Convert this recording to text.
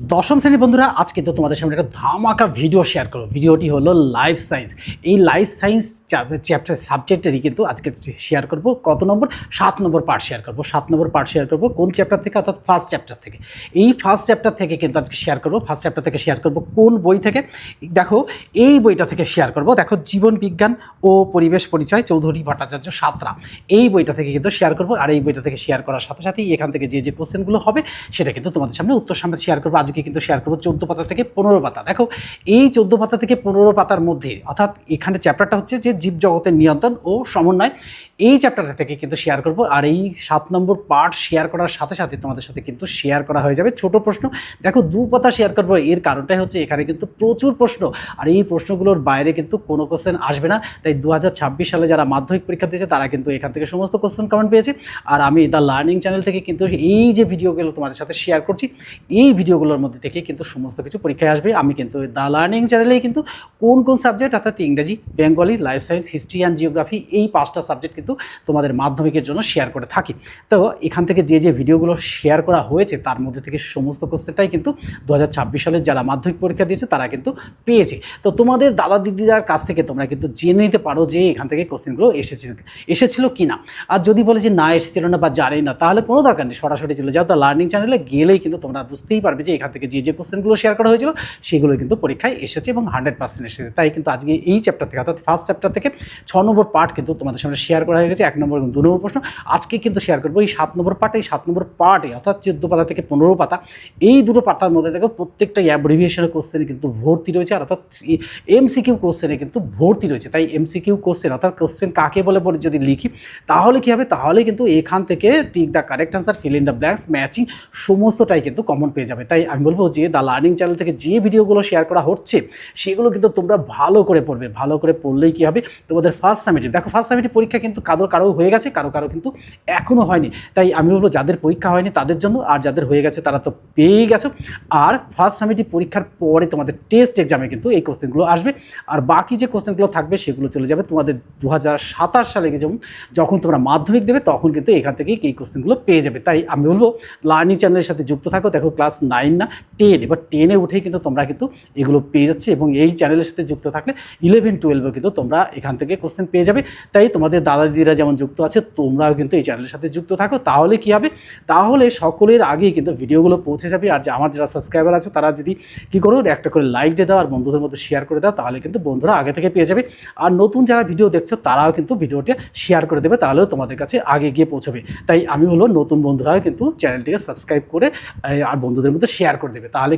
দশম শ্রেণীর বন্ধুরা আজ কিন্তু তোমাদের সামনে একটা ধামাকা ভিডিও শেয়ার করব। ভিডিওটি হলো লাইফ সায়েন্স। এই লাইফ সায়েন্স চ্যাপ্টার সাবজেক্টেরই কিন্তু আজকে শেয়ার করব। কত নম্বর? 7 নম্বর পার্ট শেয়ার করব। 7 নম্বর পার্ট শেয়ার করব কোন চ্যাপ্টার থেকে? অর্থাৎ ফার্স্ট চ্যাপ্টার থেকে। এই ফার্স্ট চ্যাপ্টার থেকে কিন্তু আজকে শেয়ার করব। ফার্স্ট চ্যাপ্টার থেকে শেয়ার করব কোন বই থেকে? দেখো এই বইটা থেকে শেয়ার করব। দেখো জীবন বিজ্ঞান ও পরিবেশ পরিচয় চৌধুরী ভট্টাচার্য সাঁতরা, এই বইটা থেকে কিন্তু শেয়ার করব। আর এই বইটা থেকে শেয়ার করার সাথে সাথেই এখান থেকে যে কোশ্চেনগুলো হবে সেটা কিন্তু তোমাদের সামনে উত্তর সামনে শেয়ার করবো। আজকে কিন্তু শেয়ার করবো 14 পাতা থেকে 15 পাতা। দেখো এই 14 পাতা থেকে 15 পাতার মধ্যে, অর্থাৎ এখানে চ্যাপ্টারটা হচ্ছে যে জীবজগতের নিয়ন্ত্রণ ও সমন্বয়, এই চ্যাপ্টারটা থেকে কিন্তু শেয়ার করব। আর এই 7 নম্বর পার্ট শেয়ার করার সাথে সাথে তোমাদের সাথে কিন্তু শেয়ার করা হয়ে যাবে ছোট প্রশ্ন। দেখো 2 পাতা শেয়ার করবো, এর কারণটাই হচ্ছে এখানে কিন্তু প্রচুর প্রশ্ন, আর এই প্রশ্নগুলোর বাইরে কিন্তু কোনো কোশ্চেন আসবে না। তাই 2026 সালে যারা মাধ্যমিক পরীক্ষা দিয়েছে তারা কিন্তু এখান থেকে সমস্ত কোশ্চেন কমেন্ট পেয়েছে। আর আমি দ্য লার্নিং চ্যানেল থেকে কিন্তু এই যে ভিডিওগুলো তোমাদের সাথে শেয়ার করছি, এই ভিডিওগুলোর মধ্যে থেকে কিন্তু সমস্ত কিছু পরীক্ষায় আসবে। আমি কিন্তু দ্য লার্নিং চ্যানেলেই কিন্তু কোন কোন সাবজেক্ট, অর্থাৎ ইংরেজি, Bengali, life science, history and geography, এই 5টা সাবজেক্ট কিন্তু তোমাদের মাধ্যমিকের জন্য শেয়ার করে থাকি। তো এখান থেকে যে ভিডিওগুলো শেয়ার করা হয়েছে তার মধ্যে থেকে সমস্ত কোশ্চেনটাই কিন্তু 2026 সালে যারা মাধ্যমিক পরীক্ষা দিয়েছে তারা কিন্তু পেয়েছে। তো তোমাদের দাদা দিদিদার কাছ থেকে তোমরা কিন্তু জেনে নিতে পারো যে এখান থেকে কোশ্চেনগুলো এসেছিল কি না। আর যদি বলে যে না এসেছিল না বা জানি না, তাহলে কোনো দরকার নেই, সরাসরি চলে যাও দ্য লার্নিং চ্যানেলে, গেলেই কিন্তু তোমরা বুঝতেই পারবে যে এখান থেকে যে কোশ্চেনগুলো শেয়ার করা হয়েছিল সেগুলো কিন্তু পরীক্ষায় এসেছে এবং 100% এসেছে। তাই কিন্তু আজকে এই চ্যাপ্টার থেকে, অর্থাৎ ফার্স্ট চ্যাপ্টার থেকে 6 নম্বর পার্ট কিন্তু তোমাদের সামনে শেয়ার করা হয়ে গেছে। 1 নম্বর এবং 2 নম্বর প্রশ্ন আজকে কিন্তু শেয়ার করবো এই 7 নম্বর পার্ট। এই 7 নম্বর পার্টে অর্থাৎ 14 পাতা থেকে 15 পাতা, এই দুটো পাতার মধ্যে দেখো প্রত্যেকটা অ্যাব্রিভিয়েশনের কোশ্চেনে কিন্তু ভর্তি রয়েছে, আর অর্থাৎ এমসিকিউ কোশ্চেনে কিন্তু ভর্তি রয়েছে। তাই এমসিকিউ কোশ্চেন, অর্থাৎ কোশ্চেন কাকে বলে যদি লিখি তাহলে কী হবে? তাহলে কিন্তু এখান থেকে tick the correct answer, fill in the blanks, matching সমস্তটাই কিন্তু কমন পেয়ে যাবে। তাই আমি বলবো যে দ্য লার্নিং চ্যানেল থেকে যে ভিডিওগুলো শেয়ার করা হচ্ছে সেগুলো কিন্তু তোমরা ভালো করে পড়বে। ভালো করে পড়লেই কী হবে? তোমাদের ফার্স্ট সামিটিভ, দেখো ফার্স্ট সামিটিভ পরীক্ষা কিন্তু কারো হয়ে গেছে, কারো কিন্তু এখনও হয়নি। তাই আমি বলবো যাদের পরীক্ষা হয়নি তাদের জন্য, আর যাদের হয়ে গেছে তারা তো পেয়েই গেছো। আর ফার্স্ট সামিটিভ পরীক্ষার পরে তোমাদের টেস্ট এক্সামে কিন্তু এই কোশ্চেনগুলো আসবে, আর বাকি যে কোশ্চেনগুলো থাকবে সেগুলো চলে যাবে তোমাদের 2027 সালে যখন তোমরা মাধ্যমিক দেবে তখন কিন্তু এখান থেকেই এই কোশ্চেনগুলো পেয়ে যাবে। তাই আমি বলবো লার্নিং চ্যানেলের সাথে যুক্ত থাকো। দেখো ক্লাস 9 না 10, এবার 10-এ উঠেই কিন্তু তোমরা কিন্তু এগুলো পেয়ে যাচ্ছে, এবং এই চ্যানেলের সাথে যুক্ত থাকলে 11-12-এও কিন্তু তোমরা এখান থেকে কোশ্চেন পেয়ে যাবে। তাই তোমাদের দাদা দিদিরা যেমন যুক্ত আছে তোমরাও কিন্তু এই চ্যানেলের সাথে যুক্ত থাকো। তাহলে কী হবে? তাহলে সকলের আগেই কিন্তু ভিডিওগুলো পৌঁছে যাবে। আর আমার যারা সাবস্ক্রাইবার আছে তারা যদি কী করো, একটা করে লাইক দিয়ে দাও আর বন্ধুদের মধ্যে শেয়ার করে দাও, তাহলে কিন্তু বন্ধুরা আগে থেকে পেয়ে যাবে। আর নতুন যারা ভিডিও দেখছো তারাও কিন্তু ভিডিওটা শেয়ার করে দেবে, তাহলেও তোমাদের কাছে আগে গিয়ে পৌঁছবে। তাই আমি বলবো নতুন বন্ধুরাও কিন্তু চ্যানেলটিকে সাবস্ক্রাইব করে আর বন্ধুদের মধ্যে শেয়ার করে দেবে, তাহলে